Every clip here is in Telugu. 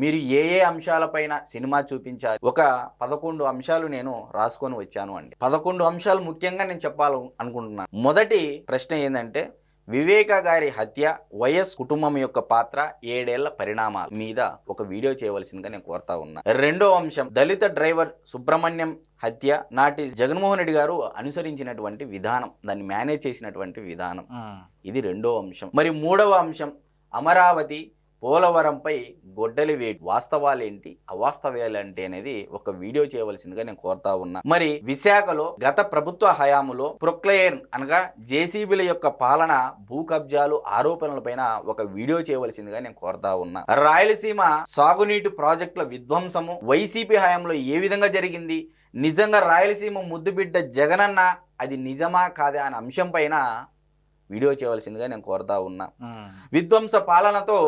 మీరు ఏ ఏ అంశాలపైన సినిమా చూపించాలి? ఒక 11 అంశాలు నేను రాసుకొని వచ్చాను అండి. 11 అంశాలు ముఖ్యంగా నేను చెప్పాలి అనుకుంటున్నాను. మొదటి ప్రశ్న ఏంటంటే, వివేక గారి హత్య, వైఎస్ కుటుంబం యొక్క పాత్ర, 7 ఏళ్ల పరిణామాల మీద ఒక వీడియో చేయవలసిందిగా నేను కోరుతా ఉన్నా. రెండో అంశం, దళిత డ్రైవర్ సుబ్రహ్మణ్యం హత్య, నాటి జగన్మోహన్ రెడ్డి గారు అనుసరించినటువంటి విధానం, దాన్ని మేనేజ్ చేసినటువంటి విధానం, ఇది రెండో అంశం. మరి మూడవ అంశం, అమరావతి పోలవరంపై గొడ్డలి వేటు, వాస్తవాలేంటి అవాస్తవాలేంటి అనేది ఒక వీడియో చేయవలసిందిగా నేను కోరుతా ఉన్నా. మరి విశాఖలో గత ప్రభుత్వ హయాములో ప్రొక్లైన్ అనగా జేసీబీల యొక్క పాలన, భూ కబ్జాలు, ఆరోపణలపైన ఒక వీడియో చేయవలసిందిగా నేను కోరుతా ఉన్నా. రాయలసీమ సాగునీటి ప్రాజెక్టుల విధ్వంసము వైసీపీ హయాంలో ఏ విధంగా జరిగింది, నిజంగా రాయలసీమ ముద్దుబిడ్డ జగనన్న అది నిజమా కాదా అనే అంశం పైన వీడియో చేయవలసిందిగా నేను కోరుతా ఉన్నా. విధ్వంస పాలనతో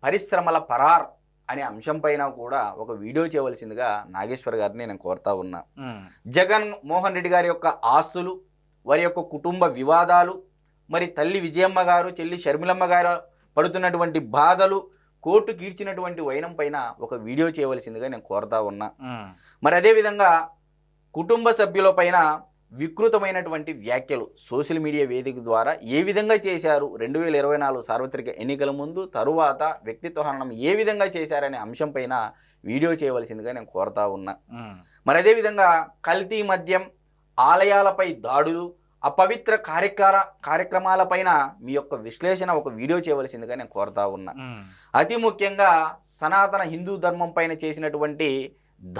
పరిశ్రమల పరార్ అనే అంశం పైన కూడా ఒక వీడియో చేయవలసిందిగా నాగేశ్వర్ గారిని నేను కోరుతా ఉన్నా. జగన్ మోహన్ రెడ్డి గారి యొక్క ఆస్తులు, వారి యొక్క కుటుంబ వివాదాలు, మరి తల్లి విజయమ్మ గారు, చెల్లి షర్మిలమ్మ గారు పడుతున్నటువంటి బాధలు, కోర్టు కీడ్చినటువంటి వైనం పైన ఒక వీడియో చేయవలసిందిగా నేను కోరుతా ఉన్నా. మరి అదేవిధంగా కుటుంబ సభ్యుల పైన వికృతమైనటువంటి వ్యాఖ్యలు సోషల్ మీడియా వేదిక ద్వారా ఏ విధంగా చేశారు, 2024 సార్వత్రిక ఎన్నికల ముందు, తరువాత వ్యక్తిత్వ హననం ఏ విధంగా చేశారనే అంశం పైన వీడియో చేయవలసిందిగా నేను కోరుతా ఉన్నా. మరి అదేవిధంగా కల్తీ మద్యం, ఆలయాలపై దాడులు, అపవిత్ర కార్యక్రమాలపైన మీ యొక్క విశ్లేషణ ఒక వీడియో చేయవలసిందిగా నేను కోరుతా ఉన్నా. అతి ముఖ్యంగా సనాతన హిందూ ధర్మం పైన చేసినటువంటి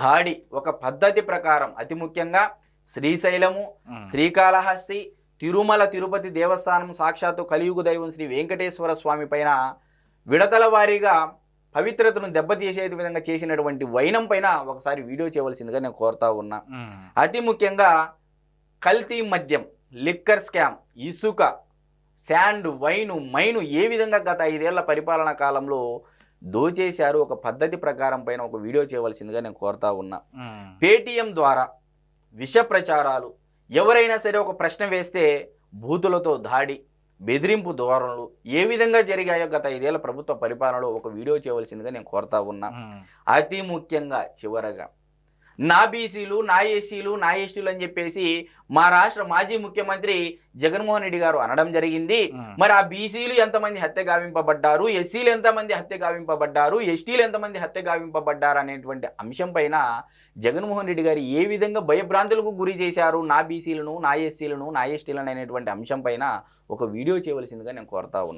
దాడి ఒక పద్ధతి ప్రకారం, అతి ముఖ్యంగా శ్రీశైలము, శ్రీకాళహస్తి, తిరుమల తిరుపతి దేవస్థానం, సాక్షాత్తు కలియుగ దైవం శ్రీ వెంకటేశ్వర స్వామి పైన విడతల వారీగా పవిత్రతను దెబ్బతీసే విధంగా చేసినటువంటి వైనం పైన ఒకసారి వీడియో చేయవలసిందిగా నేను కోరుతా ఉన్నా. అతి ముఖ్యంగా కల్తీ మద్యం, లిక్కర్ స్కామ్, ఇసుక, శాండ్, వైను, మైను ఏ విధంగా గత 5 ఏళ్ల పరిపాలనా కాలంలో దోచేశారు ఒక పద్ధతి ప్రకారం పైన ఒక వీడియో చేయవలసిందిగా నేను కోరుతా ఉన్నా. పేటీఎం ద్వారా విష ప్రచారాలు, ఎవరైనా సరే ఒక ప్రశ్న వేస్తే బూతులతో దాడి, బెదిరింపు ధోరణులు ఏ విధంగా జరిగాయో గత 5 ఏళ్ల ప్రభుత్వ పరిపాలనలో ఒక వీడియో చేయవలసిందిగా నేను కోరుతా ఉన్నా. అతి ముఖ్యంగా చివరగా నా బీసీలు, నా ఎస్సీలు, నా ఎస్టీలు అని చెప్పేసి మా రాష్ట్ర మాజీ ముఖ్యమంత్రి జగన్మోహన్ రెడ్డి గారు అనడం జరిగింది. మరి ఆ బీసీలు ఎంతమంది హత్య గావింపబడ్డారు, ఎస్సీలు ఎంతమంది హత్య గావింపబడ్డారు, ఎస్టీలు ఎంతమంది హత్య గావింపబడ్డారు అనేటువంటి అంశం పైన జగన్మోహన్ రెడ్డి గారు ఏ విధంగా భయభ్రాంతులకు గురి చేశారు నా బీసీలను, నా ఎస్సీలను, నా ఎస్టీలను అనేటువంటి అంశం పైన ఒక వీడియో చేయవలసిందిగా నేను కోరుతా ఉన్నా.